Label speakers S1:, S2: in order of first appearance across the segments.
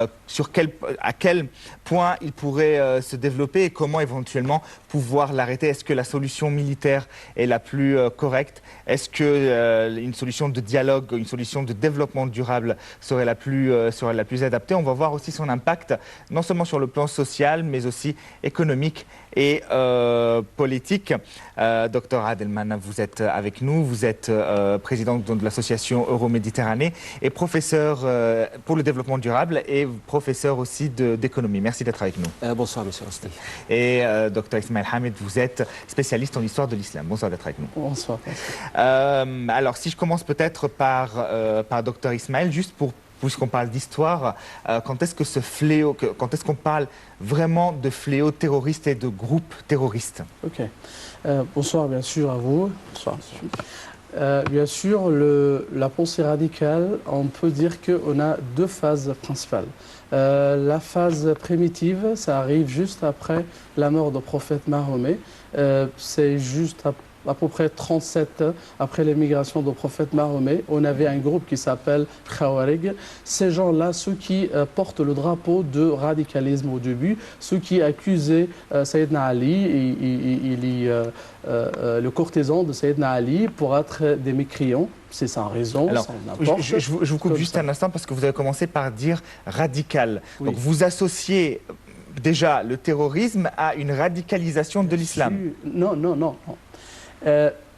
S1: à quel point il pourrait se développer et comment éventuellement pouvoir l'arrêter. Est-ce que la solution militaire est la plus correcte? Est-ce que une solution de dialogue, une solution de développement durable serait la plus adaptée? On va voir aussi son impact, non seulement sur le plan social, mais aussi économique et politique. Docteur Adelman, vous êtes avec nous, vous êtes président de l'association Euroméditerranée et professeur pour le développement durable et professeur aussi d'économie. Merci d'être avec nous.
S2: Bonsoir, monsieur Rosti.
S1: Et docteur Ismaël Hamid, vous êtes spécialiste en histoire de l'islam. Bonsoir d'être avec nous.
S3: Bonsoir.
S1: Alors, si je commence peut-être par docteur Ismaël, juste puisqu'on parle d'histoire, quand est-ce que ce fléau, quand est-ce qu'on parle vraiment de fléau terroriste et de groupes terroristes?
S3: Ok. Bonsoir, bien sûr, à vous. Bonsoir. Bien sûr, la pensée radicale, on peut dire qu'on a deux phases principales. La phase primitive, ça arrive juste après la mort du prophète Mahomet. C'est juste à peu près 37 ans après l'émigration du prophète Mahomet. On avait un groupe qui s'appelle Khawarij. Ces gens-là, ceux qui portent le drapeau de radicalisme au début, ceux qui accusaient Sayyidina Ali le courtisan de Sayyidina Ali pour être des mécréants. C'est sans raison,
S1: alors,
S3: sans n'importe.
S1: Je vous coupe juste un instant parce que vous avez commencé par dire radical.
S3: Oui.
S1: Donc vous associez déjà le terrorisme à une radicalisation de l'islam.
S3: Non, non, non.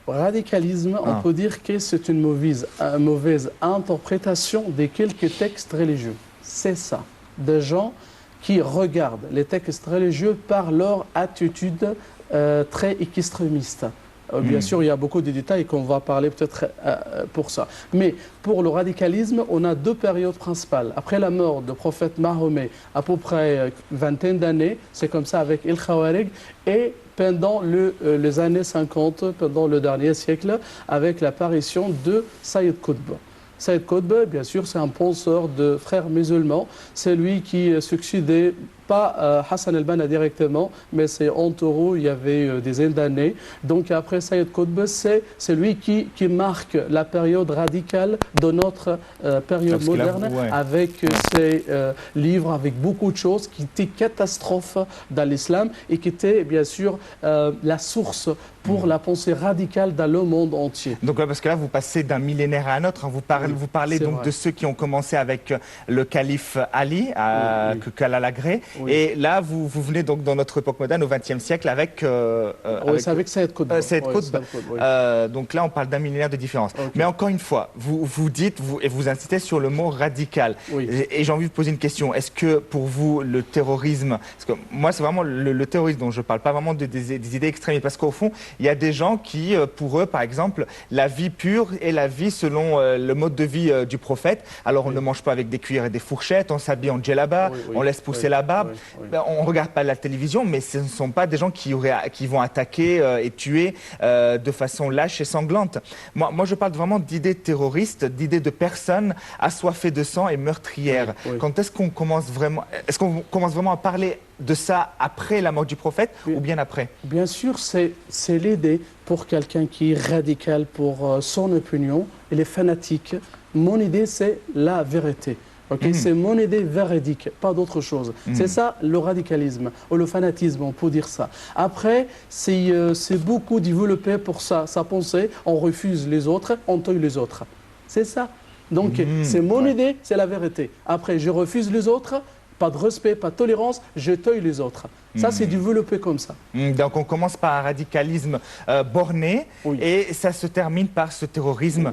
S3: Radicalisme, on peut dire que c'est une mauvaise interprétation de quelques textes religieux. C'est ça. Des gens qui regardent les textes religieux par leur attitude très extrémiste. Bien sûr, il y a beaucoup de détails qu'on va parler peut-être pour ça. Mais pour le radicalisme, on a deux périodes principales. Après la mort du prophète Mahomet, à peu près vingtaine d'années, c'est comme ça avec El Khawarij, et pendant les années 50, pendant le dernier siècle, avec l'apparition de Sayyid Qutb. Sayyid Qutb, bien sûr, c'est un penseur de frères musulmans. C'est lui qui succédait, pas Hassan el-Banna directement, mais c'est Antoro, il y avait des dizaines d'années. Donc après Sayyid Qutb, c'est lui qui marque la période radicale de notre période moderne, avec ses livres, avec beaucoup de choses qui étaient catastrophes dans l'islam et qui étaient bien sûr la source pour la pensée radicale dans le monde entier.
S1: Donc parce que là, vous passez d'un millénaire à un autre. Vous parlez donc
S3: vrai.
S1: de ceux qui ont commencé avec le calife Ali, qu'Allah l'agrée. Oui. Et là, vous venez donc dans notre époque moderne, au XXe siècle, avec...
S3: c'est avec Sayyid Qutb.
S1: Donc là, on parle d'un millénaire de différence. Okay. Mais encore une fois, vous dites, et vous insistez sur le mot radical.
S3: Oui.
S1: Et j'ai envie de poser une question. Est-ce que pour vous, le terrorisme... Parce que moi, c'est vraiment le terrorisme dont je parle, pas vraiment des idées extrémistes. Parce qu'au fond, il y a des gens qui, pour eux, par exemple, la vie pure est la vie selon le mode de vie du prophète. Alors, on ne mange pas avec des cuillères et des fourchettes, on s'habille en djellaba, on laisse pousser la barbe. On ne regarde pas la télévision, mais ce ne sont pas des gens qui vont attaquer et tuer de façon lâche et sanglante. Moi, je parle vraiment d'idées terroristes, d'idées de personnes assoiffées de sang et meurtrières. Quand est-ce qu'on commence vraiment à parler de ça après la mort du prophète ou bien après?
S3: Bien sûr, c'est l'idée pour quelqu'un qui est radical pour son opinion, il est fanatique. Mon idée, c'est la vérité. Okay? C'est mon idée véridique, pas d'autre chose. C'est ça le radicalisme, ou le fanatisme, on peut dire ça. Après, c'est beaucoup développé pour ça, sa pensée, on refuse les autres, on tue les autres. C'est ça. Donc, c'est mon idée, c'est la vérité. Après, je refuse les autres, pas de respect, pas de tolérance, je tue les autres. Ça, c'est développé comme ça.
S1: Donc, on commence par un radicalisme borné et ça se termine par ce terrorisme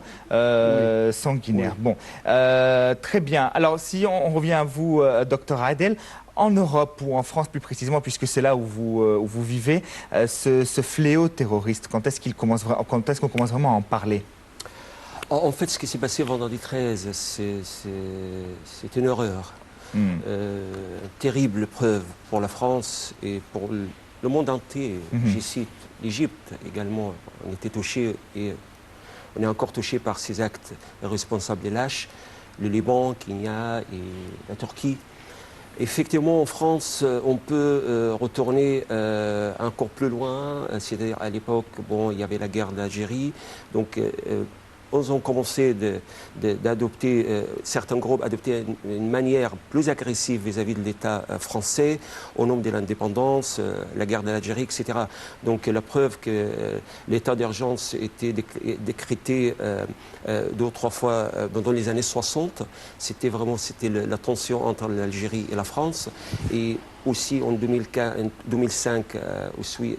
S1: sanguinaire. Bon, très bien. Alors, si on revient à vous, docteur Adel, en Europe ou en France plus précisément, puisque c'est là où vous vivez, ce fléau terroriste, quand est-ce qu'on commence vraiment à en parler?
S2: En fait, ce qui s'est passé vendredi 13, c'est une horreur. Terrible preuve pour la France et pour le monde entier. J'y cite l'Égypte également. On était touché et on est encore touché par ces actes responsables et lâches. Le Liban, Kenya et la Turquie. Effectivement, en France, on peut retourner encore plus loin. C'est-à-dire à l'époque, bon, il y avait la guerre d'Algérie. Donc, ont commencé d'adopter, certains groupes adopter une manière plus agressive vis-à-vis de l'État français au nom de l'indépendance, la guerre de l'Algérie, etc. Donc la preuve que l'état d'urgence était décrété 2 ou 3 fois dans les années 60, c'était la tension entre l'Algérie et la France. Et aussi en 2005,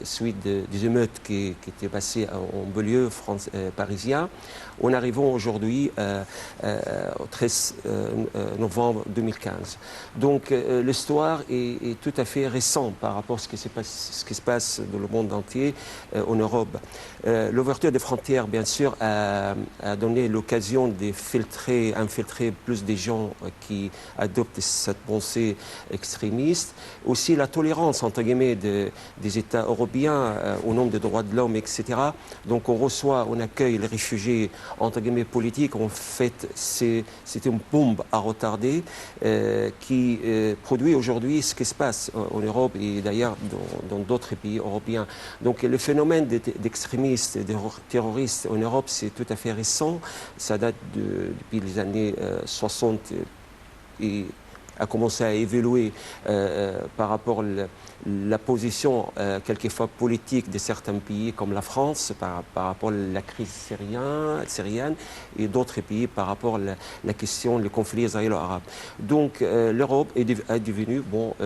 S2: suite des émeutes qui étaient passées en banlieue parisien, en arrivant aujourd'hui au 13 novembre 2015. Donc l'histoire est tout à fait récente par rapport à ce qui se passe dans le monde entier, en Europe. L'ouverture des frontières, bien sûr, a donné l'occasion d'infiltrer plus des gens qui adoptent cette pensée extrémiste. Aussi la tolérance, entre guillemets, des États européens au nom des droits de l'homme, etc. Donc on accueille les réfugiés, entre guillemets, politiques. En fait, c'est une bombe à retarder qui produit aujourd'hui ce qui se passe en Europe et d'ailleurs dans d'autres pays européens. Donc le phénomène d'extrémistes et de terroristes en Europe, c'est tout à fait récent. Ça date depuis les années 60 et a commencé à évoluer par rapport à la position quelquefois politique de certains pays comme la France par rapport à la crise syrienne et d'autres pays par rapport à la question, le conflit israélo-arabe. Donc l'Europe est devenue,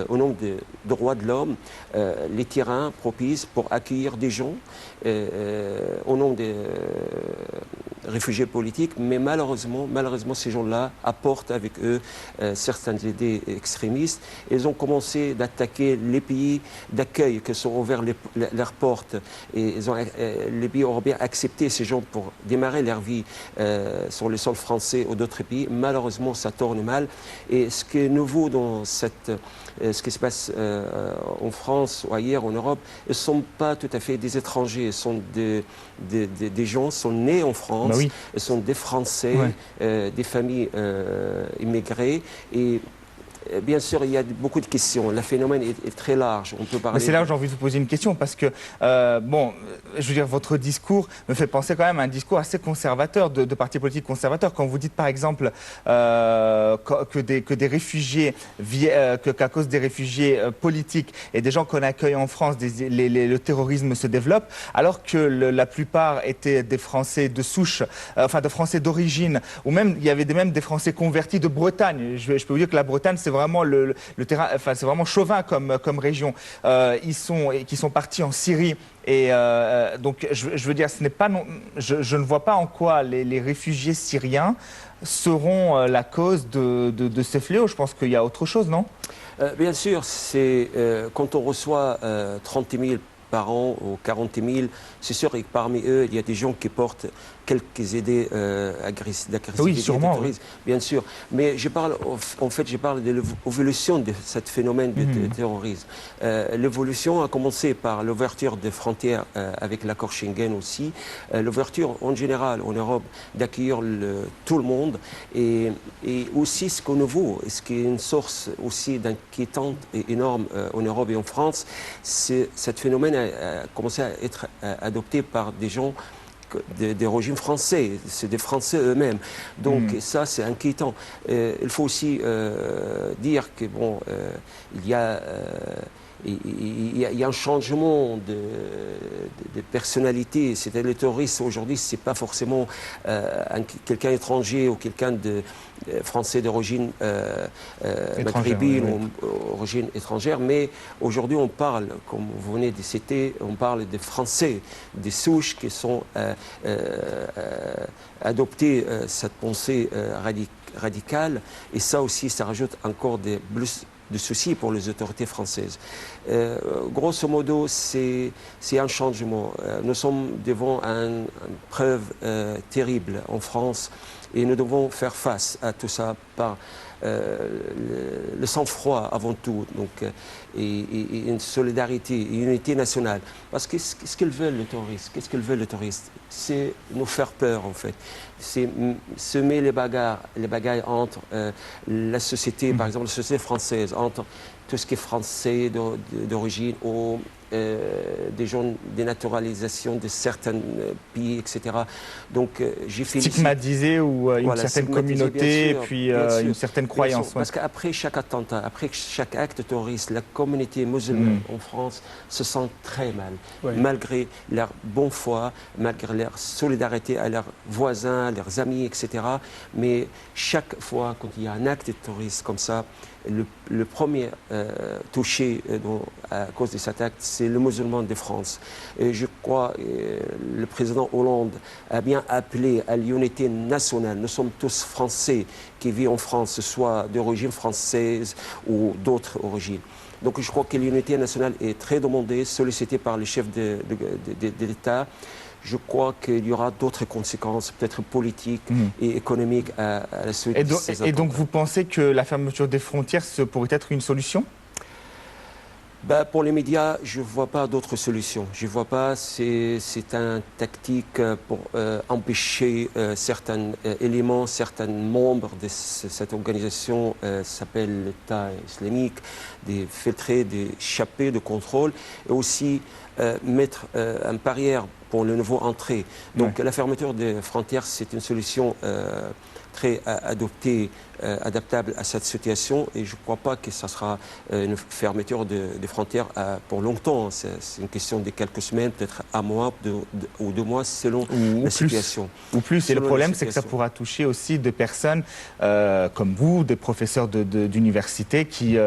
S2: au nom des droits de l'homme, les terrains propices pour accueillir des gens au nom des réfugiés politiques, mais malheureusement ces gens-là apportent avec eux certaines idées extrémistes. Ils ont commencé d'attaquer les pays d'accueil qui sont ouverts leurs portes et les pays européens ont accepté ces gens pour démarrer leur vie sur le sol français ou d'autres pays. Malheureusement, ça tourne mal. Et ce qui est nouveau dans ce qui se passe en France ou ailleurs en Europe, ils ne sont pas tout à fait des étrangers, ils sont des gens qui sont nés en France,
S1: bah oui.
S2: Ils sont des Français, des familles immigrées. Et bien sûr, il y a beaucoup de questions. Le phénomène est très large. On peut parler.
S1: C'est là où j'ai envie de vous poser une question parce que, je veux dire, votre discours me fait penser quand même à un discours assez conservateur de partis politiques conservateurs. Quand vous dites, par exemple, que des réfugiés, qu'à cause des réfugiés politiques et des gens qu'on accueille en France, le terrorisme se développe, alors que la plupart étaient des Français de souche, de Français d'origine, ou même il y avait même des Français convertis de Bretagne. Je peux vous dire que la Bretagne, c'est vraiment le terrain, c'est vraiment chauvin comme région. Qui sont partis en Syrie. Et donc, je veux dire, je ne vois pas en quoi les réfugiés syriens seront la cause de ces fléaux. Je pense qu'il y a autre chose, non ?
S2: Bien sûr, quand on reçoit 30 000 par an ou 40 000, c'est sûr que parmi eux, il y a des gens qui portent quelques idées d'agressivité,
S1: oui, sûrement,
S2: oui. Bien sûr. Mais je parle de l'évolution de ce phénomène de terrorisme. L'évolution a commencé par l'ouverture des frontières avec l'accord Schengen aussi. L'ouverture en général en Europe d'accueillir tout le monde et aussi ce qu'on nouveau, ce qui est une source aussi d'inquiétante et énorme en Europe et en France, c'est ce phénomène a commencé à être adopté par des gens des régimes français, c'est des Français eux-mêmes. Donc ça, c'est inquiétant. Il faut aussi dire que il y a un changement de personnalité. C'est-à-dire les terroristes aujourd'hui, c'est pas forcément quelqu'un étranger ou quelqu'un de français d'origine maghrébine ou d'origine étrangère, mais aujourd'hui on parle, comme vous venez de citer, on parle des Français, des souches qui sont adoptés cette pensée radicale, et ça aussi, ça rajoute encore plus de soucis pour les autorités françaises. Grosso modo, c'est un changement. Nous sommes devant une preuve terrible en France et nous devons faire face à tout ça par le sang-froid avant tout, donc, et une solidarité, une unité nationale. Parce que qu'est-ce qu'ils veulent les terroristes? Qu'est-ce qu'ils veulent les terroristes? C'est nous faire peur en fait. C'est semer les bagarres entre la société, par exemple la société française, entre tout ce qui est français d'origine ou des gens, des naturalisations de certains pays, etc. Donc j'ai fait
S1: stigmatisé ou une
S2: voilà,
S1: certaine communauté et puis une certaine croyance.
S2: Parce qu'après chaque attentat, après chaque acte terroriste, la communauté musulmane en France se sent très mal, malgré leur bonne foi, malgré leur solidarité à leurs voisins, leurs amis, etc. Mais chaque fois, quand il y a un acte terroriste comme ça, le premier touché à cause de cet acte, c'est le musulman de France. Et je crois que le président Hollande a bien appelé à l'unité nationale. Nous sommes tous Français qui vivent en France, soit d'origine française ou d'autres origines. Donc je crois que l'unité nationale est très demandée, sollicitée par les chefs de l'État. Je crois qu'il y aura d'autres conséquences, peut-être politiques et économiques à la suite de ces attentats.
S1: Et donc vous pensez que la fermeture des frontières pourrait être une solution ?
S2: Pour les médias, je ne vois pas d'autre solution. Je ne vois pas, c'est une tactique pour empêcher certains éléments, certains membres de cette organisation, s'appelle l'État islamique, de filtrer, d'échapper de contrôle et aussi mettre une barrière pour le nouveau entrée. Donc la fermeture des frontières, c'est une solution très adaptable à cette situation et je ne crois pas que ce sera une fermeture des frontières pour longtemps. C'est une question de quelques semaines, peut-être un mois ou 2 mois selon la situation.
S1: Ou plus. Et le problème, c'est que ça pourra toucher aussi des personnes comme vous, des professeurs d'université qui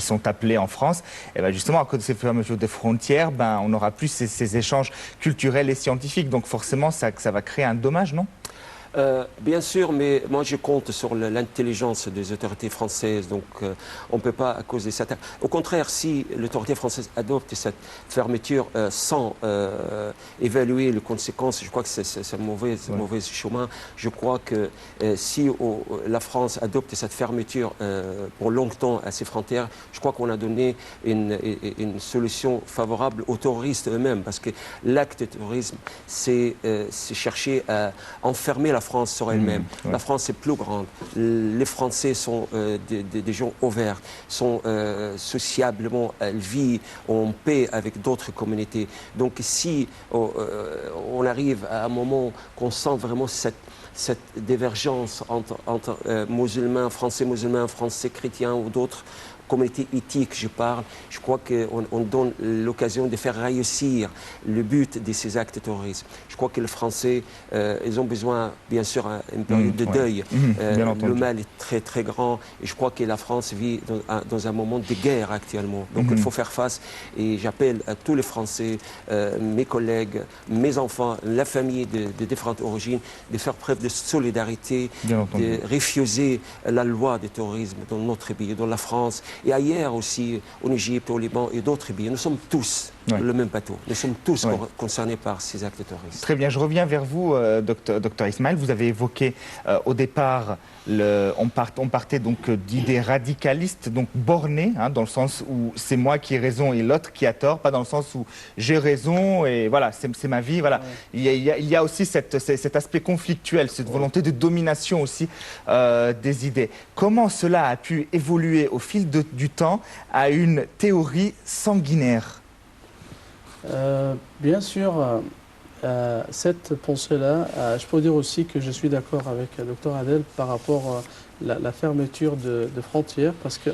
S1: sont appelés en France. Et ben justement, à cause de ces fermetures des frontières, on n'aura plus ces échanges culturels et scientifiques. Donc forcément, ça va créer un dommage, non ?
S2: Bien sûr, mais moi je compte sur l'intelligence des autorités françaises, donc on ne peut pas à cause de ça. Au contraire, si l'autorité française adopte cette fermeture sans évaluer les conséquences, je crois que c'est un mauvais chemin. Je crois que si la France adopte cette fermeture pour longtemps à ses frontières, je crois qu'on a donné une solution favorable aux terroristes eux-mêmes, parce que l'acte de terrorisme, c'est chercher à enfermer la France sur elle-même. La France est plus grande. Les Français sont des gens ouverts, sont sociablement, elles vivent en paix avec d'autres communautés. Donc si on arrive à un moment qu'on sent vraiment cette divergence entre musulmans, français chrétiens ou d'autres communauté éthique, je crois qu'on donne l'occasion de faire réussir le but de ces actes terroristes. Je crois que les Français, ils ont besoin, bien sûr, d'une période de deuil. Le mal est très, très grand et je crois que la France vit dans un moment de guerre actuellement. Donc il faut faire face et j'appelle à tous les Français, mes collègues, mes enfants, la famille de différentes origines, de faire preuve de solidarité, de refuser la loi du terrorisme dans notre pays, dans la France. Et ailleurs aussi, en Égypte, au Liban et d'autres pays. Nous sommes tous le même bateau. Nous sommes tous concernés par ces actes terroristes.
S1: Très bien, je reviens vers vous, docteur Ismaël. Vous avez évoqué au départ, on partait donc d'idées radicalistes, donc bornées, dans le sens où c'est moi qui ai raison et l'autre qui a tort, pas dans le sens où j'ai raison et voilà, c'est ma vie. Voilà. Il y a aussi cet aspect conflictuel, cette volonté de domination aussi des idées. Comment cela a pu évoluer au fil du temps à une théorie sanguinaire ?
S3: Bien sûr, cette pensée-là, je peux dire aussi que je suis d'accord avec le docteur Adel par rapport à la fermeture de frontières, parce que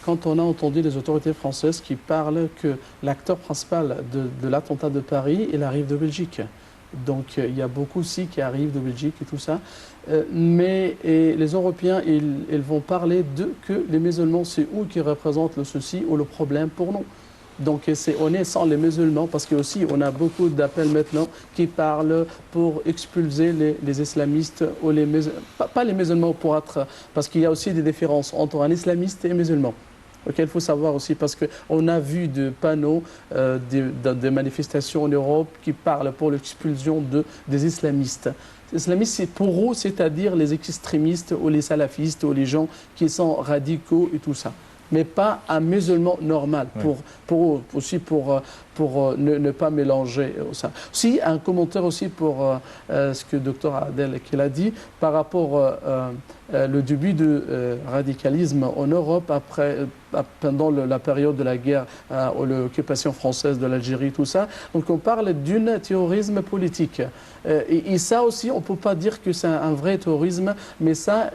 S3: quand on a entendu les autorités françaises qui parlent que l'acteur principal de l'attentat de Paris, il arrive de Belgique. Donc il y a beaucoup aussi qui arrivent de Belgique et tout ça. Mais les Européens, ils vont parler que les musulmans, c'est eux qui représentent le souci ou le problème pour nous. Donc on est sans les musulmans, parce qu'aussi on a beaucoup d'appels maintenant qui parlent pour expulser les islamistes, ou les pas les musulmans pour être, parce qu'il y a aussi des différences entre un islamiste et un musulman. Donc il faut savoir aussi, parce qu'on a vu des panneaux, des manifestations en Europe qui parlent pour l'expulsion des islamistes. Les islamistes, pour eux, c'est-à-dire les extrémistes ou les salafistes ou les gens qui sont radicaux et tout ça. Mais pas un musulman normal, aussi pour pour ne pas mélanger ça. Si, un commentaire aussi pour ce que le docteur Adel qu'il a dit par rapport le début du radicalisme en Europe pendant la période de la guerre, l'occupation française de l'Algérie, tout ça. Donc on parle d'un terrorisme politique. Et ça aussi, on ne peut pas dire que c'est un vrai terrorisme, mais ça,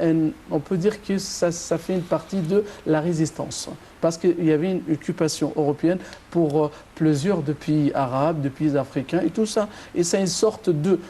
S3: on peut dire que ça fait une partie de la résistance. Parce qu'il y avait une occupation européenne pour plusieurs de pays arabes, de pays africains et tout ça. Et c'est une sorte de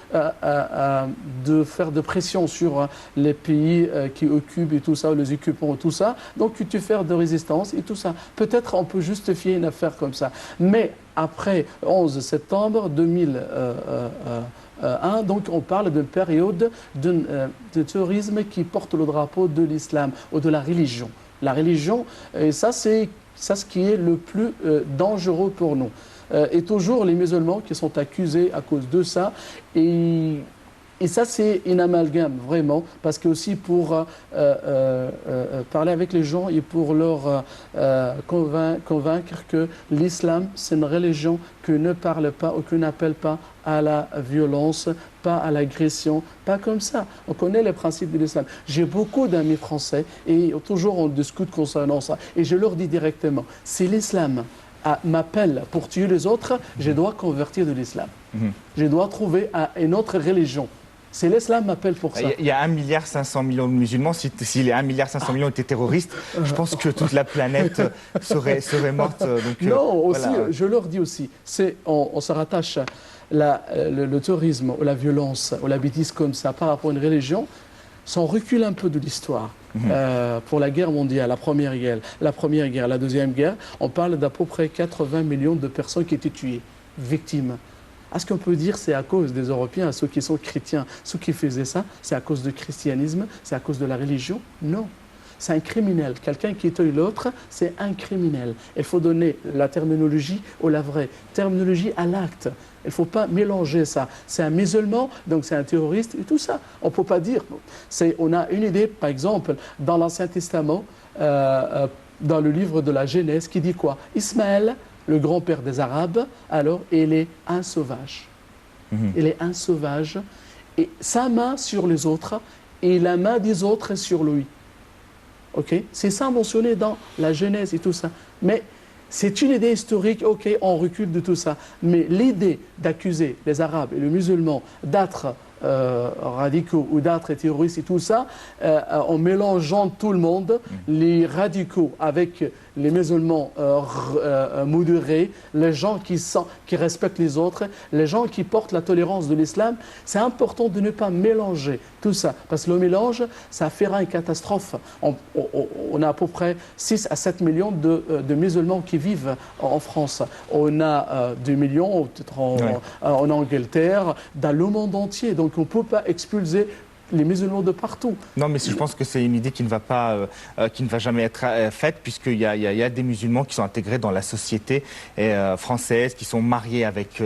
S3: faire de pression sur les pays qui occupent et tout ça, les occupants et tout ça. Donc tu fais de résistance et tout ça. Peut-être on peut justifier une affaire comme ça. Mais après 11 septembre 2001, donc on parle d'une période de terrorisme qui porte le drapeau de l'islam ou de la religion. La religion, et ça c'est ce qui est le plus dangereux pour nous. Et toujours les musulmans qui sont accusés à cause de ça. Et ça, c'est une amalgame, vraiment, parce que aussi pour parler avec les gens et pour leur convaincre que l'islam, c'est une religion qui ne parle pas ou qui n'appelle pas à la violence, pas à l'agression, pas comme ça. On connaît les principes de l'islam. J'ai beaucoup d'amis français et toujours on discute concernant ça. Et je leur dis directement, si l'islam m'appelle pour tuer les autres, je dois convertir de l'islam. Je dois trouver une autre religion. C'est l'islam m'appelle pour ça.
S1: Il y a 1,5 milliard de musulmans. Si les 1,5 milliard étaient terroristes, je pense que toute la planète serait morte. Donc,
S3: non, aussi,
S1: voilà.
S3: je leur dis aussi, on se rattache le terrorisme ou la violence ou la bêtise comme ça par rapport à une religion, si on recule un peu de l'histoire, pour la guerre mondiale, la première guerre, la deuxième guerre, on parle d'à peu près 80 millions de personnes qui étaient tuées, victimes. Est-ce qu'on peut dire que c'est à cause des Européens, ceux qui sont chrétiens, ceux qui faisaient ça, c'est à cause du christianisme, c'est à cause de la religion? Non. C'est un criminel. Quelqu'un qui tue l'autre, c'est un criminel. Il faut donner la terminologie ou la vraie terminologie à l'acte. Il ne faut pas mélanger ça. C'est un musulman, donc c'est un terroriste et tout ça. On ne peut pas dire. On a une idée, par exemple, dans l'Ancien Testament, dans le livre de la Genèse, qui dit quoi? Ismaël, le grand-père des Arabes, alors il est un sauvage. Il est un sauvage. Et sa main sur les autres et la main des autres sur lui. Okay? C'est ça mentionné dans la Genèse et tout ça. Mais c'est une idée historique, ok, on recule de tout ça. Mais l'idée d'accuser les Arabes et les musulmans d'être radicaux ou d'être terroristes et tout ça, en mélangeant tout le monde, les radicaux avec les musulmans modérés, les gens qui respectent les autres, les gens qui portent la tolérance de l'islam, c'est important de ne pas mélanger tout ça. Parce que le mélange, ça fera une catastrophe. On a à peu près 6 à 7 millions de musulmans qui vivent en France. On a 2 millions peut-être en Angleterre, dans le monde entier. Donc on ne peut pas expulser les musulmans de partout.
S1: Non, mais je pense que c'est une idée qui ne va jamais être faite, puisqu'il y a des musulmans qui sont intégrés dans la société française, qui sont mariés avec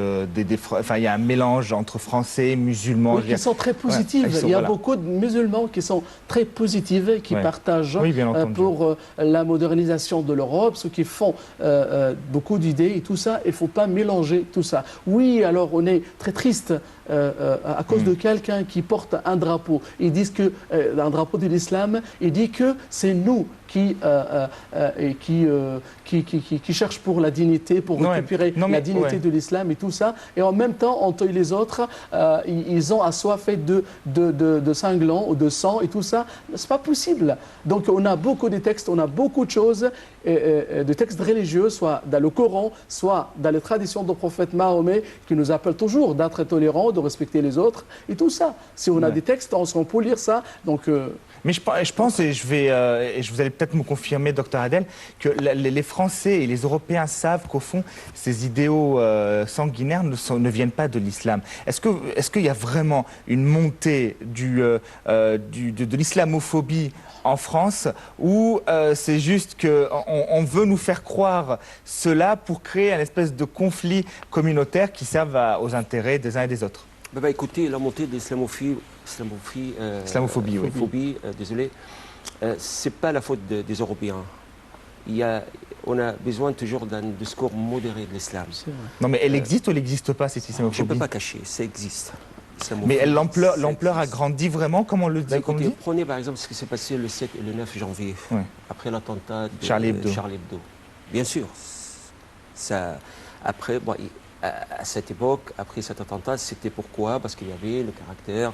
S1: enfin, il y a un mélange entre français et musulmans.
S3: Oui, qui sont très positifs. Il y a beaucoup de musulmans qui sont très positifs, qui partagent pour la modernisation de l'Europe, ceux qui font beaucoup d'idées et tout ça. Il ne faut pas mélanger tout ça. Oui, alors on est très triste à cause de quelqu'un qui porte un drapeau. Ils disent que un drapeau de l'islam, il dit que c'est nous qui cherchent pour la dignité, pour récupérer la dignité de l'islam et tout ça. Et en même temps, on tue les autres. Ils ont assoiffé de sanglants ou de sang et tout ça. C'est pas possible. Donc on a beaucoup de textes, on a beaucoup de choses, de textes religieux, soit dans le Coran, soit dans les traditions du prophète Mahomet, qui nous appellent toujours d'être tolérants, de respecter les autres et tout ça. Si on a des textes, on peut lire ça. Donc
S1: mais je pense, et vous allez peut-être me confirmer, Dr Adel, que les Français et les Européens savent qu'au fond, ces idéaux sanguinaires ne viennent pas de l'islam. Est-ce qu'il y a vraiment une montée de l'islamophobie en France, ou c'est juste qu'on veut nous faire croire cela pour créer un espèce de conflit communautaire qui serve aux intérêts des uns et des autres?
S2: Écoutez, la montée de l'islamophobie,
S1: désolé,
S2: c'est pas la faute des Européens. on a besoin toujours d'un discours modéré de l'islam.
S1: Non, mais elle existe ou elle n'existe pas, cette islamophobie?
S2: Je ne peux pas cacher, ça existe.
S1: Mais l'ampleur a grandi vraiment, comme on le dit,
S2: écoutez, prenez par exemple ce qui s'est passé le 7 et le 9 janvier, après l'attentat de Charlie Hebdo. Bien sûr, ça, après, bon, à cette époque, après cet attentat, c'était pourquoi? Parce qu'il y avait le caractère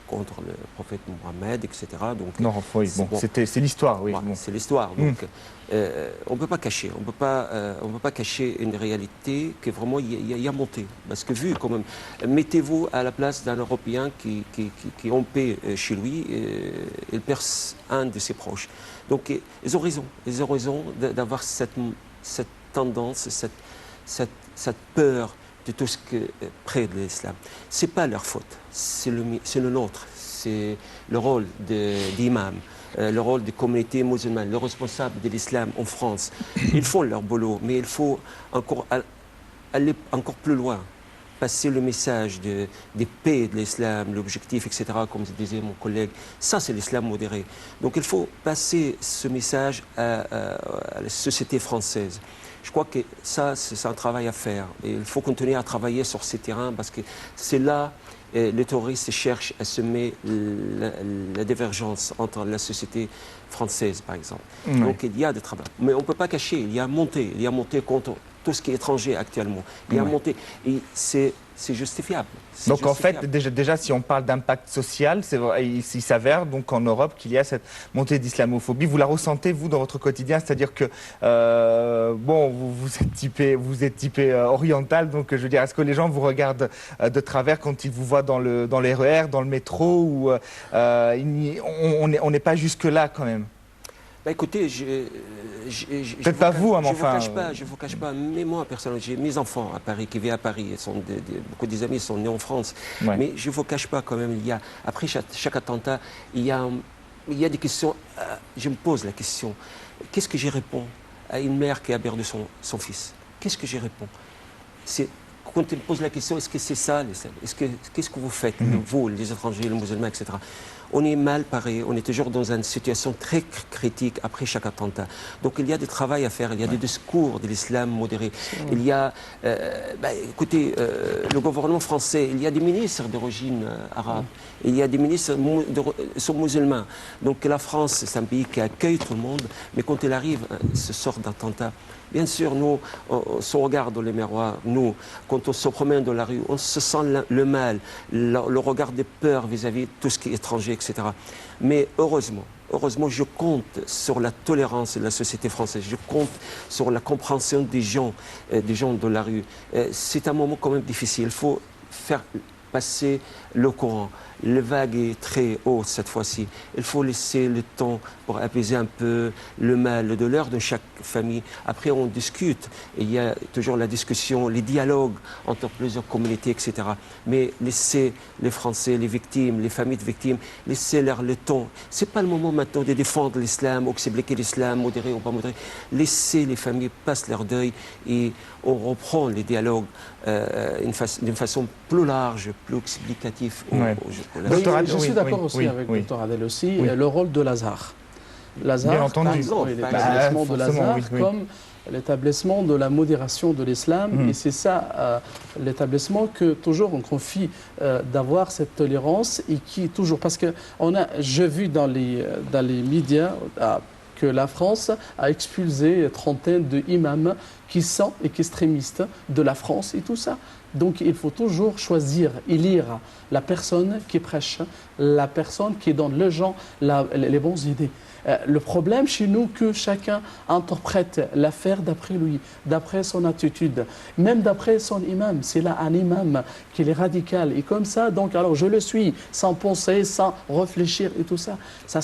S2: contre le prophète Mohammed, etc. Donc,
S1: non, oui, bon, c'est l'histoire, oui.
S2: Bon, bon. C'est l'histoire. Donc, on ne peut pas cacher. On peut pas cacher une réalité qui vraiment y a monté. Parce que vu quand même, mettez-vous à la place d'un Européen qui en paix chez lui, il perd un de ses proches. Donc, ils ont raison d'avoir cette tendance, cette peur de tout ce qui est près de l'islam. Ce n'est pas leur faute, c'est le nôtre, c'est le rôle d'imam, le rôle des communautés musulmanes, les responsables de l'islam en France. Ils font leur boulot, mais il faut encore aller encore plus loin, passer le message des paix de l'islam, l'objectif, etc., comme disait mon collègue. Ça, c'est l'islam modéré. Donc il faut passer ce message à la société française. Je crois que ça, c'est un travail à faire. Et il faut continuer à travailler sur ces terrains parce que c'est là les terroristes cherchent à semer la divergence entre la société française, par exemple. Donc il y a des travaux. Mais on ne peut pas cacher, il y a monté contre tout ce qui est étranger actuellement. Il y a monté. Et c'est justifiable.
S1: Donc en fait, déjà si on parle d'impact social, il s'avère donc en Europe qu'il y a cette montée d'islamophobie. Vous la ressentez, vous, dans votre quotidien? C'est-à-dire que, bon, vous êtes typé oriental, donc je veux dire, est-ce que les gens vous regardent de travers quand ils vous voient dans les RER, dans le métro, ou on n'est pas jusque-là quand même?
S2: Bah écoutez,
S1: peut-être pas vous, mais enfin...
S2: Je ne vous cache pas, mais moi, personnellement, j'ai mes enfants à Paris, qui vivent à Paris, beaucoup des amis sont nés en France, mais je ne vous cache pas quand même, après chaque attentat, il y a des questions, je me pose la question, qu'est-ce que j'y réponds à une mère qui a perdu son fils? Qu'est-ce que j'y réponds? Quand elle pose la question, est-ce que c'est ça l'islam? Qu'est-ce que vous faites, vous, les étrangers, les musulmans, etc. On est mal paré, on est toujours dans une situation très critique après chaque attentat. Donc il y a du travail à faire, il y a des discours de l'islam modéré. Il y a, écoutez, le gouvernement français, il y a des ministres d'origine arabe, il y a des ministres sont musulmans. Donc la France, c'est un pays qui accueille tout le monde, mais quand il arrive ce sort d'attentat, bien sûr, nous, on se regarde dans les miroirs, nous, quand on se promène dans la rue, on se sent le mal, le regard de peur vis-à-vis de tout ce qui est étranger, etc. Mais heureusement, je compte sur la tolérance de la société française, je compte sur la compréhension des gens de la rue. C'est un moment quand même difficile, il faut faire passer le courant. Le vague est très haut cette fois-ci. Il faut laisser le temps pour apaiser un peu le mal, le douleur de chaque famille. Après, on discute. Il y a toujours la discussion, les dialogues entre plusieurs communautés, etc. Mais laissez les Français, les victimes, les familles de victimes, laissez-leur le temps. Ce n'est pas le moment maintenant de défendre l'islam ou que c'est bloquer l'islam, modéré ou pas modéré. Laissez les familles passer leur deuil et on reprend les dialogues d'une façon plus large, plus explicative.
S3: Je suis d'accord aussi avec le Dr Adel aussi, le rôle de Lazare. Lazare, par exemple, l'établissement de Lazare comme l'établissement de la modération de l'islam. Et c'est ça, l'établissement que toujours on confie d'avoir cette tolérance et qui toujours... Parce que j'ai vu dans les médias que la France a expulsé une trentaine d'imams qui sont extrémistes de la France et tout ça. Donc il faut toujours choisir, élire la personne qui prêche, la personne qui donne les gens les bonnes idées. Le problème chez nous, que chacun interprète l'affaire d'après lui, d'après son attitude, même d'après son imam. C'est là un imam qui est radical et comme ça, donc alors je le suis, sans penser, sans réfléchir et tout ça. Ça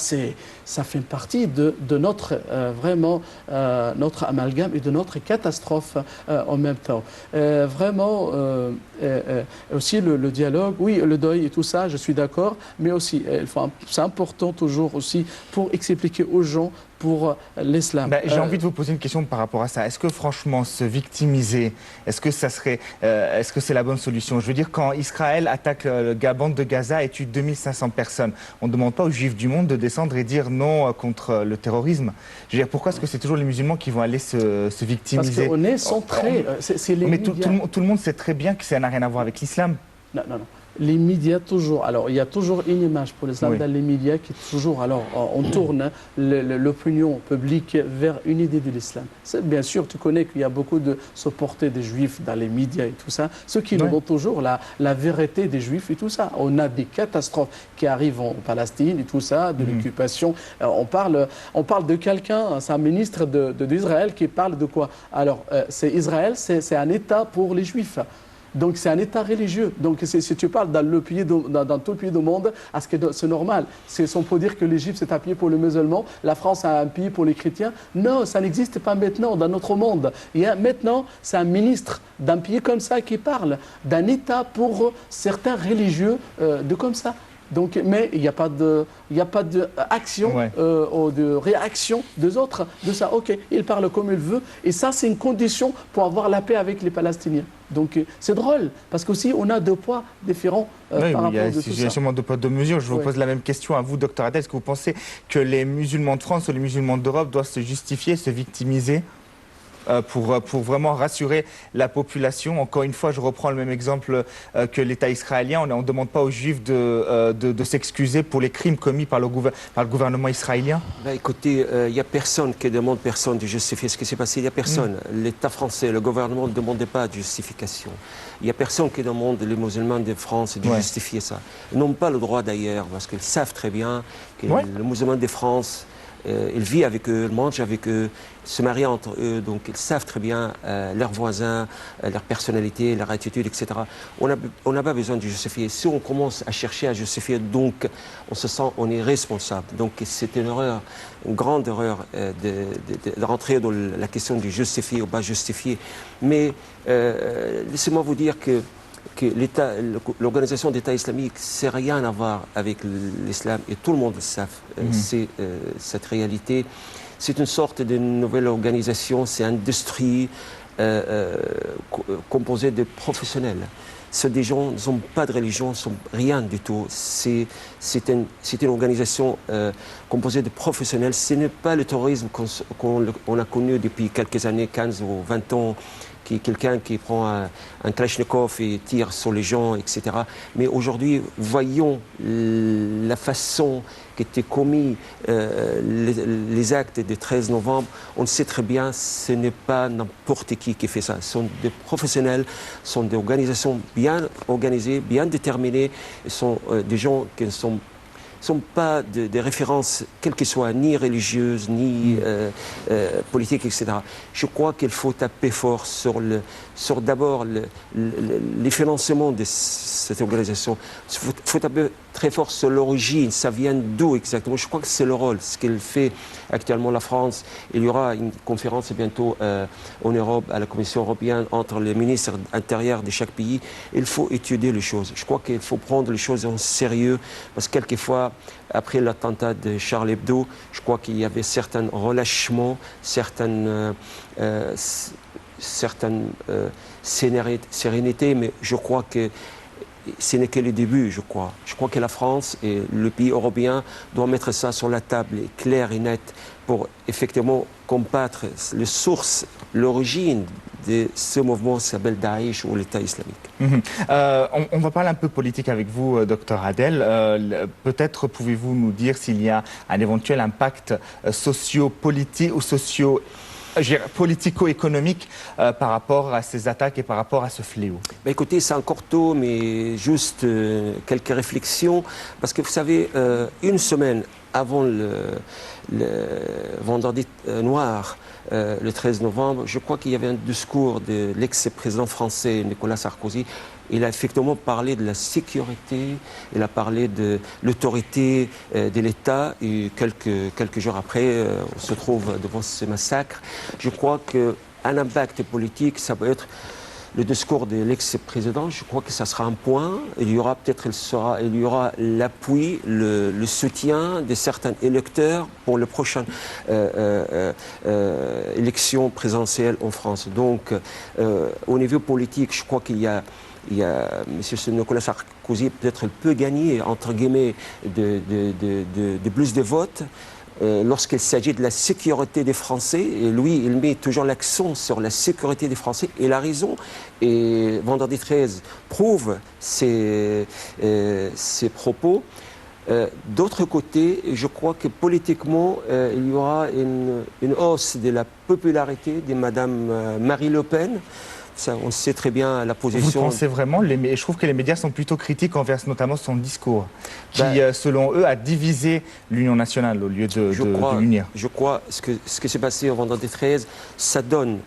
S3: fait partie de notre, vraiment, notre amalgame et de notre catastrophe en même temps. Vraiment, aussi le dialogue, oui, le deuil et tout ça, je suis d'accord, mais aussi, c'est important toujours aussi pour expliquer expliquer aux gens pour l'islam.
S1: J'ai envie de vous poser une question par rapport à ça. Est-ce que franchement se victimiser, est-ce que c'est la bonne solution? Je veux dire, quand Israël attaque la bande de Gaza et tue 2500 personnes, on ne demande pas aux Juifs du monde de descendre et dire non contre le terrorisme. Je veux dire, pourquoi est-ce que c'est toujours les musulmans qui vont aller se victimiser?
S3: Parce qu'on est centré.
S1: Mais tout le monde sait très bien que ça n'a rien à voir avec l'islam.
S3: Non. Les médias, toujours. Alors, il y a toujours une image pour l'islam dans les médias qui est toujours. Alors, on tourne l'opinion publique vers une idée de l'islam. Bien sûr, tu connais qu'il y a beaucoup de supporters des juifs dans les médias et tout ça. Ceux qui nous donnent toujours la vérité des juifs et tout ça. On a des catastrophes qui arrivent en Palestine et tout ça, de l'occupation. On parle de quelqu'un, c'est un ministre d'Israël qui parle de quoi? Alors, c'est Israël, c'est un État pour les juifs. Donc c'est un État religieux. Donc si tu parles dans tout le pays du monde, est-ce que c'est normal? On peut dire que l'Égypte c'est un pays pour les musulmans, la France c'est un pays pour les chrétiens. Non, ça n'existe pas maintenant dans notre monde. Maintenant, c'est un ministre d'un pays comme ça qui parle d'un État pour certains religieux comme ça. Donc, mais il n'y a pas d'action ou de réaction des autres de ça. Ok, il parle comme il veut. Et ça, c'est une condition pour avoir la paix avec les Palestiniens. Donc, c'est drôle, parce qu'aussi, on a deux poids différents par rapport à tout ça.
S1: Il y a sûrement deux poids, deux mesures. Je vous pose la même question à vous, Dr Adel. Est-ce que vous pensez que les musulmans de France ou les musulmans d'Europe doivent se justifier, se victimiser pour vraiment rassurer la population? Encore une fois, je reprends le même exemple que l'État israélien. On ne demande pas aux Juifs de s'excuser pour les crimes commis par le gouvernement israélien.
S2: Écoutez, il n'y a personne qui demande personne de justifier ce qui s'est passé. Il n'y a personne. L'État français, le gouvernement ne demandait pas de justification. Il n'y a personne qui demande les musulmans de France de justifier ça. Ils n'ont pas le droit d'ailleurs, parce qu'ils savent très bien que le musulman de France, il vit avec eux, il mange avec eux, se marie entre eux, donc ils savent très bien leurs voisins, leur personnalité, leur attitude, etc. On n'a pas besoin de justifier. Si on commence à chercher à justifier, donc on est responsable. Donc c'est une erreur, une grande erreur de rentrer dans la question de justifier ou pas justifier. Mais laissez-moi vous dire que l'organisation d'État islamique, c'est rien à voir avec l'islam et tout le monde le sait. C'est cette réalité. C'est une sorte de nouvelle organisation, c'est une industrie composée de professionnels. Ce des gens n'ont pas de religion, ne sont rien du tout. C'est une organisation composée de professionnels. Ce n'est pas le terrorisme qu'on a connu depuis quelques années, 15 ou 20 ans, quelqu'un qui prend un Kalachnikov et tire sur les gens, etc. Mais aujourd'hui, voyons la façon qu'étaient commis les actes du 13 novembre. On sait très bien, ce n'est pas n'importe qui fait ça. Ce sont des professionnels, ce sont des organisations bien organisées, bien déterminées. Ce sont des gens qui ne sont pas des références, quelles qu'elles soient, ni religieuses, ni politiques, etc. Je crois qu'il faut taper fort sur d'abord les financements de cette organisation. Il faut taper très fort sur l'origine, ça vient d'où exactement. Je crois que c'est le rôle, ce qu'elle fait actuellement la France. Il y aura une conférence bientôt en Europe, à la Commission européenne, entre les ministres intérieurs de chaque pays. Il faut étudier les choses. Je crois qu'il faut prendre les choses en sérieux, parce que quelquefois, après l'attentat de Charlie Hebdo, je crois qu'il y avait certains relâchements, certaines sérénité, mais je crois que ce n'est que le début, je crois. Je crois que la France et le pays européen doivent mettre ça sur la table, clair et net, pour effectivement combattre les sources, l'origine de ce mouvement qui s'appelle Daesh ou l'État islamique.
S1: On va parler un peu politique avec vous, Dr Adel. Peut-être pouvez-vous nous dire s'il y a un éventuel impact socio-politique ou politico-économique par rapport à ces attaques et par rapport à ce fléau?
S2: Écoutez, c'est encore tôt, mais juste quelques réflexions. Parce que vous savez, une semaine avant le vendredi noir, le 13 novembre, je crois qu'il y avait un discours de l'ex-président français Nicolas Sarkozy. Il a effectivement parlé de la sécurité, il a parlé de l'autorité de l'État, et quelques jours après, on se trouve devant ce massacre. Je crois qu'un impact politique, ça peut être le discours de l'ex-président, je crois que ça sera un point. Il y aura peut-être l'appui, le soutien de certains électeurs pour la prochaine élection présidentielle en France. Donc, au niveau politique, je crois qu'il y a M. Nicolas Sarkozy, peut-être peut gagner, entre guillemets, de plus de votes. Lorsqu'il s'agit de la sécurité des Français, et lui, il met toujours l'accent sur la sécurité des Français, et il a raison. Et vendredi 13 prouve ses propos. D'autre côté, je crois que politiquement, il y aura une hausse de la popularité de Mme Marine Le Pen. Ça, on sait très bien la position.
S1: Vous pensez vraiment, je trouve que les médias sont plutôt critiques envers notamment son discours, qui, selon eux, a divisé l'Union nationale au lieu de l'unir.
S2: Je crois que ce qui s'est passé au vendredi 13, ça donne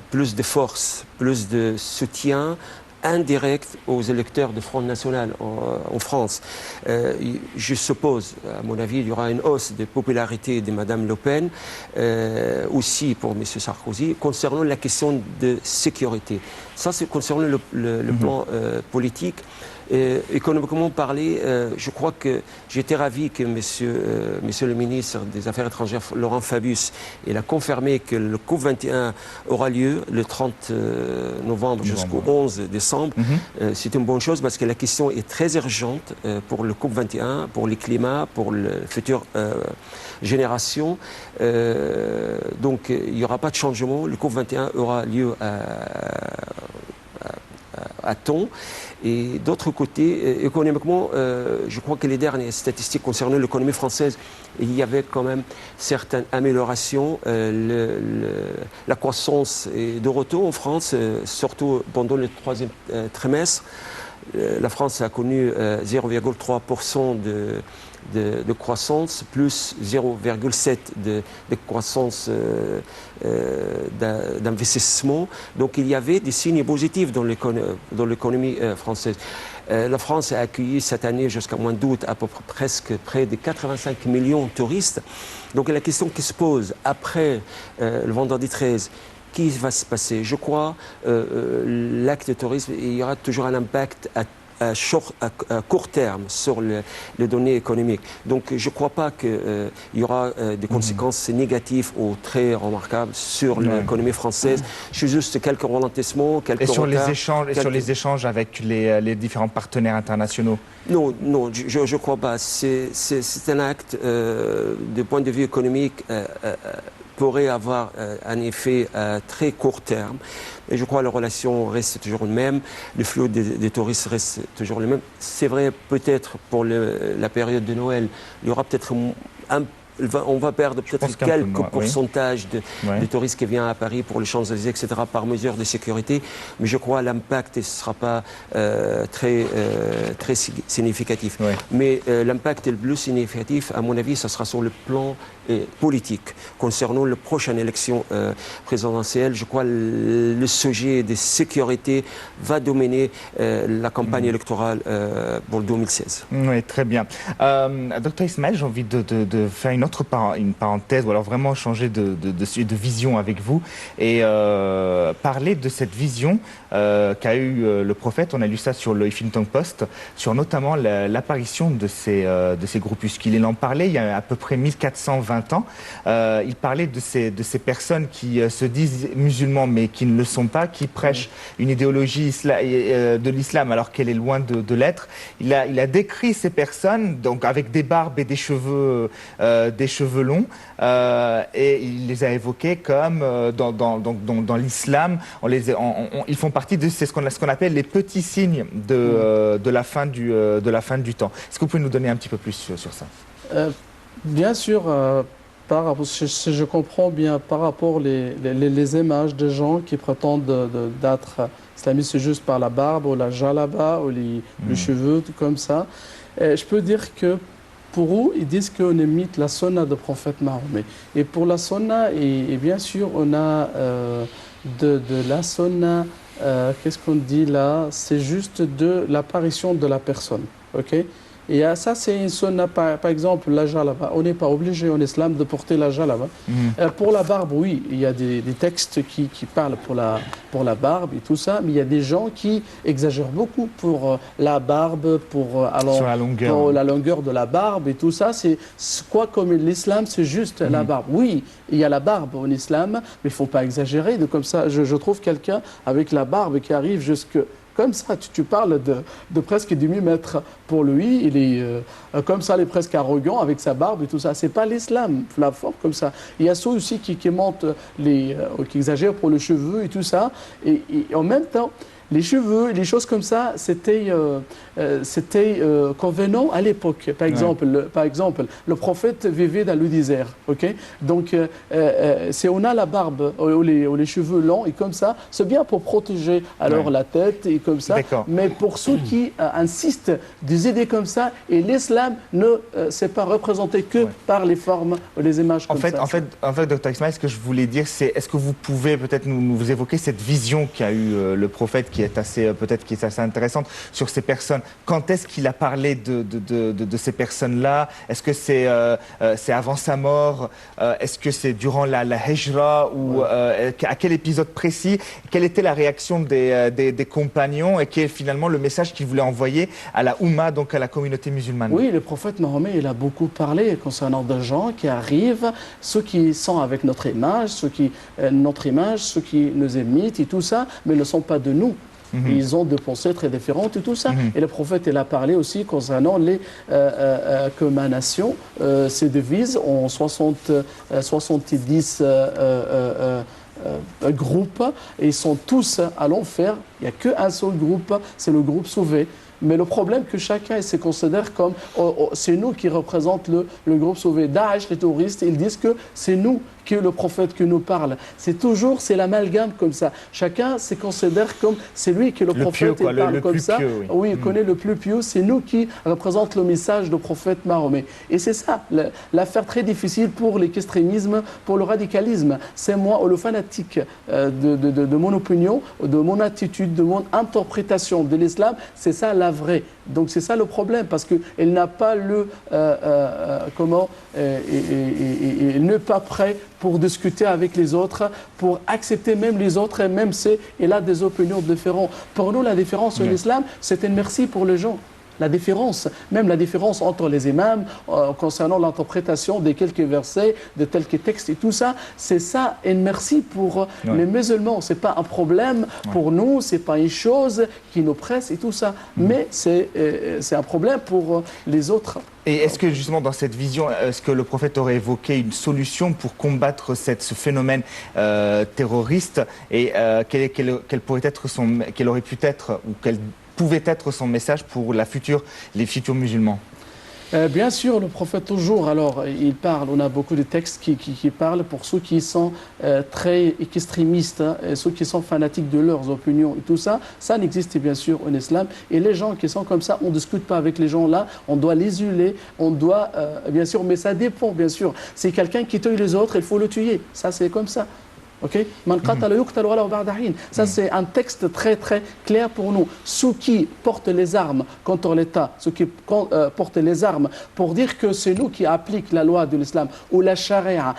S2: plus de force, plus de soutien indirect aux électeurs du Front National en France. Je suppose, à mon avis, il y aura une hausse de popularité de Mme Le Pen, aussi pour M. Sarkozy, concernant la question de sécurité. Ça, c'est concernant le plan politique. Économiquement parlé, je crois que j'étais ravi que monsieur le ministre des Affaires étrangères, Laurent Fabius, il a confirmé que le COP21 aura lieu le 30 novembre jusqu'au 11 décembre. C'est une bonne chose parce que la question est très urgente pour le COP21, pour le climat, pour les futures générations. Donc il n'y aura pas de changement. Le COP21 aura lieu à temps. Et d'autre côté, économiquement, je crois que les dernières statistiques concernant l'économie française, il y avait quand même certaines améliorations. La croissance est de retour en France, surtout pendant le troisième trimestre. La France a connu 0,3% de croissance, plus 0,7% de croissance d'investissement. Donc il y avait des signes positifs dans l'économie française. La France a accueilli cette année, jusqu'à mois d'août, à peu près presque près de 85 millions de touristes. Donc la question qui se pose après le vendredi 13, qui va se passer? Je crois l'acte de tourisme, il y aura toujours un impact à court terme sur les données économiques. Donc je ne crois pas qu'il y aura des conséquences négatives ou très remarquables sur l'économie française. Je suis juste quelques ralentissements, quelques
S1: retards.
S2: Sur
S1: les échanges avec les différents partenaires internationaux?
S2: Non, je ne crois pas. C'est un acte, du point de vue économique, pourrait avoir un effet à très court terme. Et je crois que la relation reste toujours la même, le flux des touristes reste toujours le même. C'est vrai, peut-être pour la période de Noël, il y aura peut-être on va perdre peut-être quelques pourcentages de touristes qui viennent à Paris pour les Champs-Élysées, etc., par mesure de sécurité. Mais je crois que l'impact ne sera pas très significatif. Mais l'impact le plus significatif, à mon avis, ça sera sur le plan politique. Concernant la prochaine élection présidentielle, je crois que le sujet de sécurité va dominer la campagne électorale pour le 2016.
S1: Oui, très bien. Dr Ismaël, j'ai envie de faire une parenthèse, ou alors vraiment changer de vision avec vous et parler de cette vision qu'a eu le prophète. On a lu ça sur le Huffington Post, sur notamment l'apparition de ces groupuscules. Il en parlait il y a à peu près 1420 ans. Il parlait de ces personnes qui se disent musulmans mais qui ne le sont pas, qui prêchent une idéologie de l'islam alors qu'elle est loin de l'être. Il a décrit ces personnes donc avec des barbes et des cheveux longs, et il les a évoqués comme dans l'islam, ils font partie de ce qu'on appelle les petits signes de la fin du temps. Est-ce que vous pouvez nous donner un petit peu plus sur ça?
S3: Bien sûr, si je comprends bien, par rapport les images de gens qui prétendent d'être islamistes juste par la barbe ou la jalaba ou les cheveux, tout comme ça, je peux dire que pour eux, ils disent qu'on imite la sunna du prophète Mahomet. Et pour la sunna, et bien sûr, on a de la sunna, qu'est-ce qu'on dit là? C'est juste de l'apparition de la personne. Okay? Et ça, c'est une sunna, par exemple, la jalaba. On n'est pas obligé en islam de porter la jalaba. Pour la barbe, oui, il y a des textes qui parlent pour la barbe et tout ça, mais il y a des gens qui exagèrent beaucoup pour la barbe, pour la longueur de la barbe et tout ça. C'est quoi comme l'islam, c'est juste la barbe. Oui, il y a la barbe en islam, mais il ne faut pas exagérer. De comme ça, je trouve quelqu'un avec la barbe qui arrive jusque... Comme ça, tu parles de presque demi-mètre pour lui. Il est comme ça, il est presque arrogant avec sa barbe et tout ça. C'est pas l'islam, la forme comme ça. Il y a ceux aussi qui montent, qui exagèrent pour les cheveux et tout ça. Et en même temps, les cheveux, les choses comme ça, c'était convenant à l'époque. Par exemple, le prophète vivait dans le désert. Okay? Donc, si on a la barbe ou les cheveux longs et comme ça, c'est bien pour protéger alors la tête et comme ça. Mais pour ceux qui insistent des idées comme ça, et l'islam ne s'est pas représenté que par les formes ou les images comme ça.
S1: En fait, Dr Ismaël, ce que je voulais dire, c'est est-ce que vous pouvez peut-être nous évoquer cette vision qu'a eu le prophète qui est assez intéressante sur ces personnes. Quand est-ce qu'il a parlé de ces personnes-là? Est-ce que c'est avant sa mort? Est-ce que c'est durant la hijra? Ou à quel épisode précis? Quelle était la réaction des compagnons et quel est finalement le message qu'il voulait envoyer à la Oumma, donc à la communauté musulmane?
S3: Oui, le prophète Mahomet, il a beaucoup parlé concernant des gens qui arrivent, ceux qui sont avec notre image, ceux qui nous imitent et tout ça, mais ne sont pas de nous. Ils ont des pensées très différentes et tout ça. Et le prophète, il a parlé aussi concernant les commémorations, ces devises en 70 groupes. Et ils sont tous à l'enfer. Il n'y a qu'un seul groupe, c'est le groupe sauvé. Mais le problème que chacun se considère comme c'est nous qui représentons le groupe sauvé. Daesh, les terroristes, ils disent que c'est nous que le prophète qui nous parle. C'est l'amalgame comme ça. Chacun se considère comme c'est lui que le prophète
S1: pieux,
S3: parle comme ça.
S1: Pieux,
S3: oui, il connaît le plus pieux. C'est nous qui représentons le message du prophète Mahomet. Et c'est ça, l'affaire très difficile pour l'extrémisme, pour le radicalisme. C'est moi, le fanatique de mon opinion, de mon attitude, de mon interprétation de l'islam. C'est ça la vraie. Donc c'est ça le problème, parce qu'elle n'a pas elle n'est pas prête pour discuter avec les autres, pour accepter même les autres, et même si elle a des opinions différentes. Pour nous, la différence en islam, c'est une merci pour les gens. La différence, même la différence entre les imams concernant l'interprétation de quelques versets, de quelques textes et tout ça, c'est ça une merci pour les musulmans. C'est pas un problème pour nous, c'est pas une chose qui nous presse et tout ça, mais c'est un problème pour les autres.
S1: Et est-ce que justement dans cette vision, est-ce que le prophète aurait évoqué une solution pour combattre ce phénomène terroriste et quel aurait pu être ou quel pouvait être son message pour les futurs musulmans?
S3: Bien sûr, le prophète toujours, alors il parle, on a beaucoup de textes qui parlent pour ceux qui sont très extrémistes, et ceux qui sont fanatiques de leurs opinions et tout ça, ça n'existe bien sûr en islam. Et les gens qui sont comme ça, on ne discute pas avec les gens là, on doit les isoler, on doit, bien sûr, mais ça dépend bien sûr. C'est quelqu'un qui tue les autres, il faut le tuer, ça c'est comme ça. Okay? Ça, c'est un texte très très clair pour nous. Ceux qui portent les armes contre l'État, ceux qui portent les armes pour dire que c'est nous qui appliquons la loi de l'islam ou la charia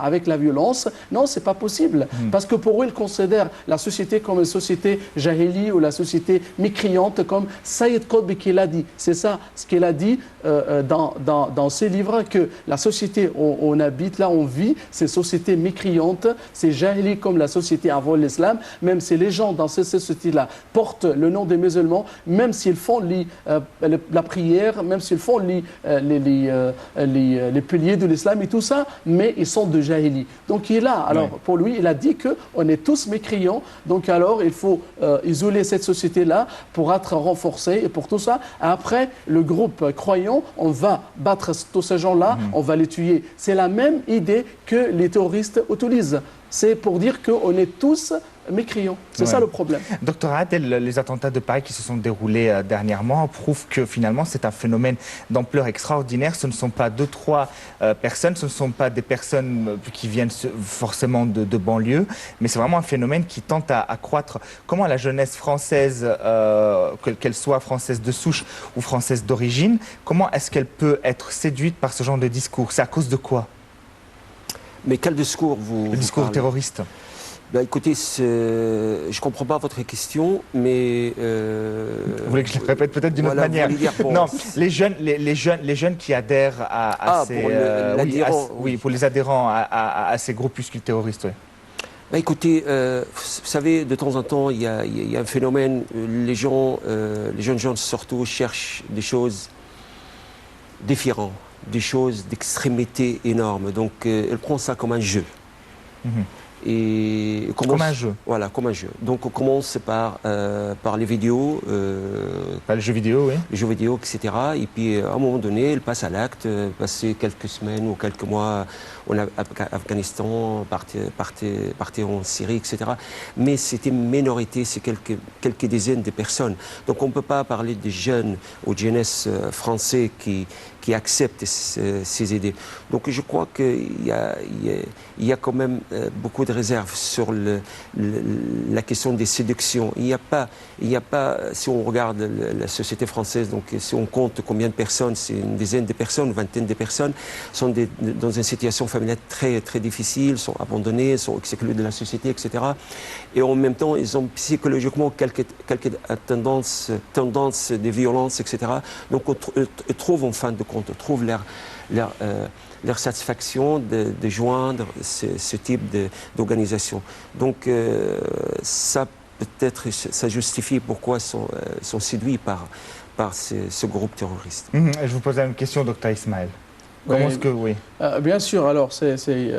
S3: avec la violence, non, c'est pas possible. Parce que pour eux, ils considèrent la société comme une société jahili ou la société mécréante, comme Sayyid Qutb qui l'a dit. C'est ça ce qu'il a dit dans ses livres, que la société où on habite, là on vit, c'est société mécréante, c'est jahili comme la société avant l'islam, même si les gens dans cette société-là portent le nom des musulmans, même s'ils font la prière, même s'ils font les piliers de l'islam et tout ça, mais ils sont de jahili. Donc il a, alors pour lui, il a dit qu'on est tous mécréants, donc alors il faut isoler cette société-là pour être renforcé et pour tout ça. Après, le groupe croyant, on va battre tous ces gens-là, on va les tuer. C'est la même idée que les terroristes utilisent. c'est pour dire qu'on est tous mécréants. C'est ça le problème.
S1: Docteur Adel, les attentats de Paris qui se sont déroulés dernièrement prouvent que finalement c'est un phénomène d'ampleur extraordinaire. Ce ne sont pas 2-3 personnes, ce ne sont pas des personnes qui viennent forcément de banlieue, mais c'est vraiment un phénomène qui tente à croître. Comment la jeunesse française, qu'elle soit française de souche ou française d'origine, comment est-ce qu'elle peut être séduite par ce genre de discours? C'est à cause de quoi?
S2: Mais quel discours vous
S1: Le discours
S2: parlez?
S1: terroriste.
S2: Ben, écoutez, je ne comprends pas votre question, mais...
S1: vous voulez que je le répète peut-être d'une autre manière?
S2: Bon,
S1: non, les jeunes qui adhèrent à ces... pour les adhérents à ces groupuscules terroristes, oui.
S2: Ben, écoutez, vous savez, de temps en temps, il y a un phénomène, les jeunes gens surtout cherchent des choses différentes, des choses d'extrémité énorme. Donc, elle prend ça comme un jeu. Et
S1: comme un jeu.
S2: Voilà, comme un jeu. Donc on commence par les vidéos.
S1: Par les jeux vidéo, oui.
S2: Les jeux vidéo, etc. Et puis à un moment donné, elle passe à l'acte, passer quelques semaines ou quelques mois en Afghanistan, partir en Syrie, etc. Mais c'était une minorité, c'est quelques dizaines de personnes. Donc on ne peut pas parler des jeunes ou de jeunesse français qui acceptent ces idées. Donc je crois qu'il y a quand même beaucoup de réserves sur la question des séductions. Il n'y a pas, si on regarde la société française, donc si on compte combien de personnes, c'est une dizaine de personnes, une vingtaine de personnes, sont dans une situation familiale très, très difficile, sont abandonnés, sont exclus de la société, etc. Et en même temps, ils ont psychologiquement quelques tendances de violence, etc. Donc ils trouvent en fin de compte, trouvent leur satisfaction de joindre ce type d'organisation. Donc ça peut-être, ça justifie pourquoi ils sont séduits par ce groupe terroriste.
S1: Je vous pose la même question, docteur Ismaël. Comment est-ce que, oui.
S3: Bien sûr, alors,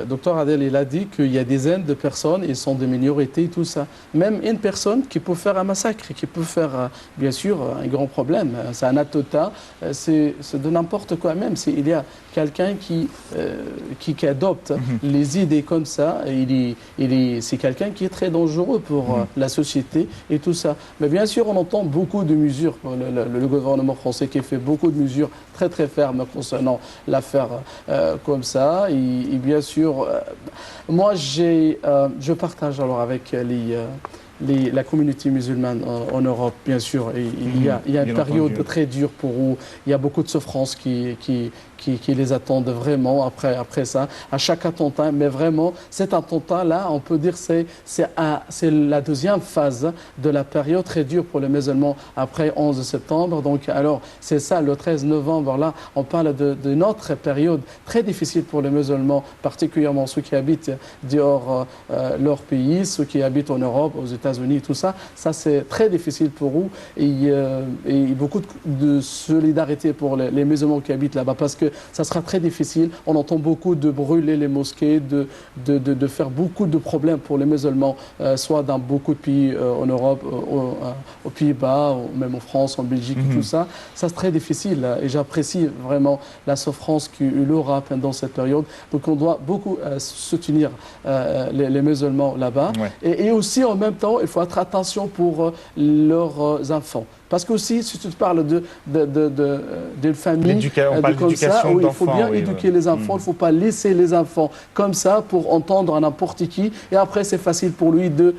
S3: docteur Adel, il a dit qu'il y a des dizaines de personnes, ils sont des minorités, tout ça. Même une personne qui peut faire un massacre, qui peut faire, bien sûr, un grand problème. C'est un attentat, c'est de n'importe quoi même. Il y a quelqu'un qui adopte les idées comme ça, c'est quelqu'un qui est très dangereux pour la société et tout ça. Mais bien sûr, on entend beaucoup de mesures, le gouvernement français qui fait beaucoup de mesures très très fermes concernant l'affaire comme ça. Et bien sûr, moi je partage alors avec la communauté musulmane en Europe, bien sûr. Il y a une période très dure pour eux. Il y a beaucoup de souffrances qui les attendent vraiment après ça, à chaque attentat. Mais vraiment, cet attentat-là, on peut dire c'est la deuxième phase de la période très dure pour les musulmans après 11 septembre. Donc, alors, c'est ça, le 13 novembre, là, on parle de notre période très difficile pour les musulmans, particulièrement ceux qui habitent dehors leur pays, ceux qui habitent en Europe, aux États-Unis, tout ça. Ça, c'est très difficile pour eux. Et beaucoup de solidarité pour les musulmans qui habitent là-bas, parce que ça sera très difficile. On entend beaucoup de brûler les mosquées, de faire beaucoup de problèmes pour les musulmans, soit dans beaucoup de pays en Europe, aux Pays-Bas, même en France, en Belgique, tout ça. Ça, c'est très difficile. Et j'apprécie vraiment la souffrance qu'il aura pendant cette période. Donc, on doit beaucoup soutenir les musulmans là-bas.
S1: Ouais.
S3: Et aussi, en même temps, il faut être attention pour leurs enfants. Parce que aussi, si tu te parles d'une famille comme ça, où il faut bien éduquer les enfants, il ne faut pas laisser les enfants comme ça pour entendre à n'importe qui. Et après, c'est facile pour lui de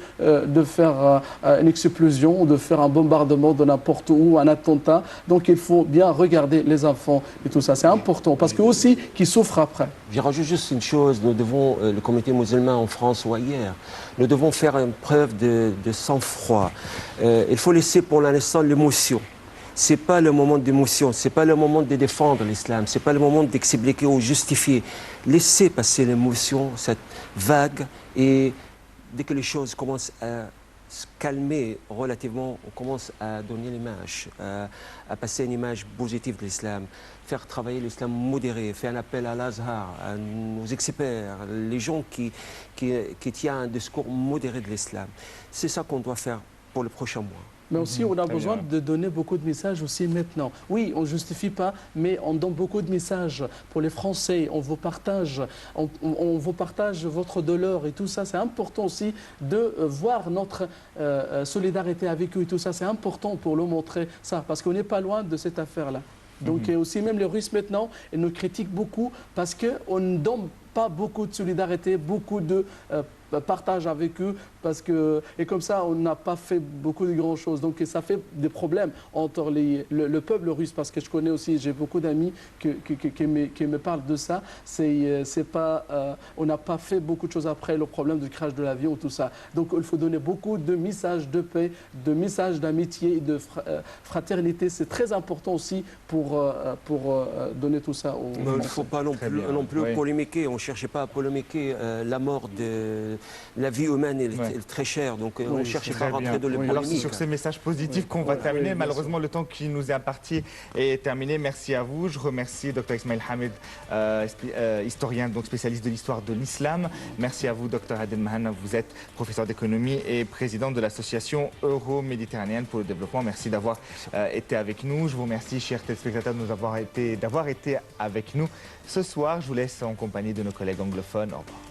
S3: faire une explosion, de faire un bombardement de n'importe où, un attentat. Donc, il faut bien regarder les enfants et tout ça. C'est important parce que aussi, qu'ils souffrent après.
S2: Je rajoute juste une chose, nous devons, le comité musulman en France ou ailleurs, nous devons faire une preuve de sang-froid. Il faut laisser pour l'instant l'émotion. Ce n'est pas le moment d'émotion, ce n'est pas le moment de défendre l'islam, ce n'est pas le moment d'expliquer ou justifier. Laissez passer l'émotion, cette vague, et dès que les choses commencent à se calmer relativement, on commence à donner l'image, à passer une image positive de l'islam, faire travailler l'islam modéré, faire un appel à l'Azhar, à nos experts, les gens qui tiennent un discours modéré de l'islam. C'est ça qu'on doit faire pour le prochain mois.
S3: Mais aussi, on a besoin de donner beaucoup de messages aussi maintenant. Oui, on ne justifie pas, mais on donne beaucoup de messages pour les Français. On vous partage, on vous partage votre douleur et tout ça. C'est important aussi de voir notre solidarité avec eux et tout ça. C'est important pour leur montrer ça, parce qu'on n'est pas loin de cette affaire-là. Donc, et aussi, même les Russes maintenant, ils nous critiquent beaucoup parce qu'on ne donne pas beaucoup de solidarité, beaucoup de partage avec eux, parce que, et comme ça, on n'a pas fait beaucoup de grandes choses. Donc, ça fait des problèmes entre le peuple russe, parce que je connais aussi, j'ai beaucoup d'amis qui me parlent de ça. C'est pas, on n'a pas fait beaucoup de choses après le problème du crash de l'avion, tout ça. Donc, il faut donner beaucoup de messages de paix, de messages d'amitié et de fraternité. C'est très important aussi pour donner tout ça aux
S2: Il ne faut pas non plus polémiquer. On ne cherchait pas à polémiquer. La mort la vie humaine est très chère, donc on ne cherche pas à rentrer dans les polémiques.
S1: Alors c'est sur ces messages positifs qu'on va terminer. Malheureusement, le temps qui nous est imparti est terminé. Merci à vous. Je remercie Dr Ismail Hamid, historien, donc spécialiste de l'histoire de l'islam. Merci à vous, Dr Adel Mahana. Vous êtes professeur d'économie et président de l'association euro-méditerranéenne pour le développement. Merci d'avoir été avec nous. Je vous remercie, chers téléspectateurs, d'avoir été avec nous ce soir. Je vous laisse en compagnie de nos collègues anglophones. Au revoir.